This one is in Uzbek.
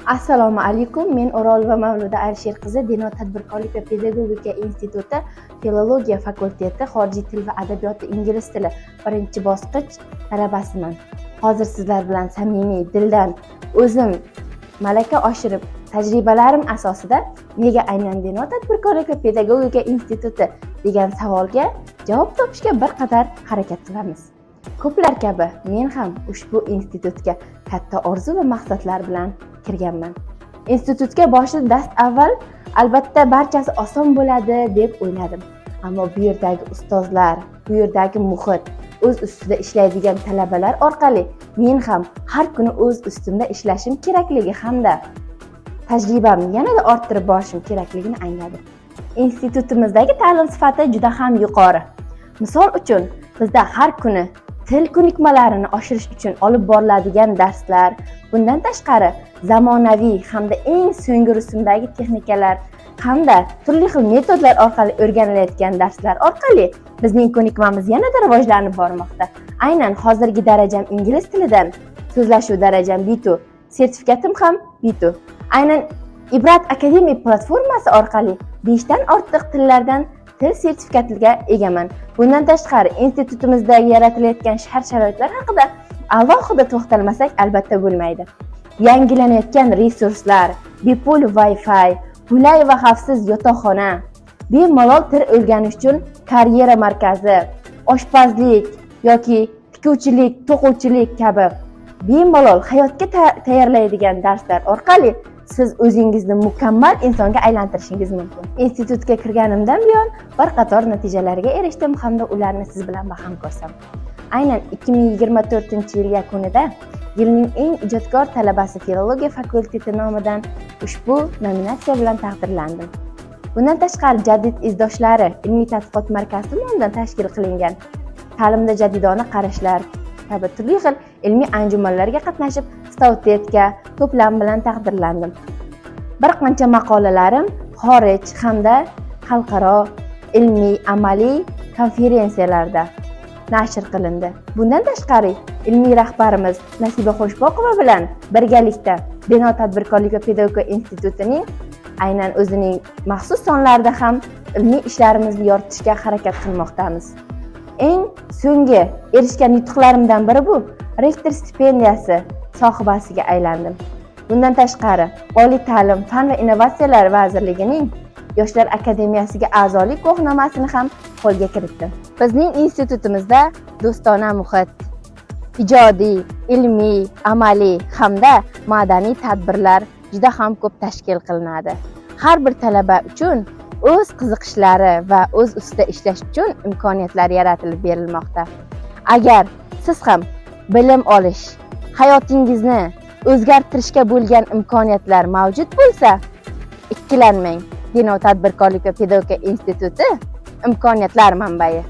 Assalomu alaykum. Men O'rolova Mavluda Alisher qizi, Denov tadbirkorlik va pedagogika instituti Filologiya fakulteti xorijiy til va adabiyoti ingliz tili birinchi bosqich talabasiman. Hozir sizlar bilan samimiy dildan o'zim malaka oshirib, tajribalarim asosida nega aynan Denov tadbirkorlik va pedagogika instituti degan savolga javob topishga bir qadar harakat qilamiz. Ko'plar kabi men ham ushbu institutga katta orzu va maqsadlar bilan kirganman. Institutga boshida dast avval albatta barchasi oson bo'ladi deb o'yladim. Ammo bu yerdagi ustozlar, bu yerdagi muhit, o'z ustida ishlaydigan talabalar orqali men ham har kuni o'z ustimda ishlashim kerakligi hamda tajribamni yanada orttirib borishim kerakligini angladim. Institutimizdagi ta'lim sifati juda ham yuqori. Misol uchun, bizda har kuni til ko'nikmalarini oshirish uchun olib boriladigan darslar, bundan tashqari zamonaviy hamda eng so'nggi rusumdagi texnikalar hamda turli xil metodlar orqali o'rganilayotgan darslar orqali bizning ko'nikmamiz yanada rivojlanib bormoqda. Aynan hozirgi darajam ingliz tilidan, so'zlashuv darajam B2, sertifikatim ham B2. Aynan Ibrat Akademiya platformasi orqali 5 dan ortiq tillardan til sertifikatiga egaman. Bundan tashqari institutimizda yaratilayotgan shart-sharoitlar haqida alohida to'xtalmasak albatta bo'lmaydi. Yangilanayotgan resurslar, bepul Wi-Fi, qulay va xavfsiz yotoqxona, bemalol til o'rganish uchun karyera markazi, oshpazlik yoki tikuvchilik, to'quvchilik kabi bemalol hayotga tayyorlaydigan darslar orqali siz o'zingizni mukammal insonga aylantirishingiz mumkin. Institutga kirganimdan buyon bir qator natijalarga erishdim hamda ularni siz bilan baham ko'rsam. Aynan 2024-yil yakunida yilning eng ijodkor talabasi Filologiya fakulteti nomidan ushbu nominatsiya bilan taqdirlandim. Bundan tashqari Jadid izdoshlari ilmiy tadqiqot markazi tomonidan tashkil qilingan ta'limda jadidona qarashlar kabi turli xil ilmiy anjumanlarga qatnashib, statuetka to'plam bilan taqdirlandim. Bir qancha maqolalarim xorij hamda xalqaro ilmiy amaliy konferensiyalarda nashr qilindi. Bundan tashqari ilmiy rahbarimiz Nasiba Xo'shboqova bilan birgalikda Denov tadbirkorlik va pedagogika institutining aynan o'zining maxsus sonlarida ham ilmiy ishlarimizni yoritishga harakat qilmoqdamiz. Eng so'nggi erishgan yutuqlarimdan biri bu rektor stipendiyasi sohibasiga aylandim. Bundan tashqari Oliy ta'lim, fan va innovatsiyalar vazirligining Yoshlar akademiyasiga a'zolik guvohnomasini ham qo'lga kiritdim. Bizning institutimizda do'stona muhit, ijodiy, ilmiy, amaliy hamda madaniy tadbirlar juda ham ko'p tashkil qilinadi. Har bir talaba uchun o'z qiziqishlari va o'z ustida ishlash uchun imkoniyatlar yaratib berilmoqda. Agar siz ham bilim olish, hayotingizni o'zgartirishga bo'lgan imkoniyatlar mavjud bo'lsa, ikkilanmang. Denov tadbirkorlik va pedagogika instituti imkoniyatlar manbai.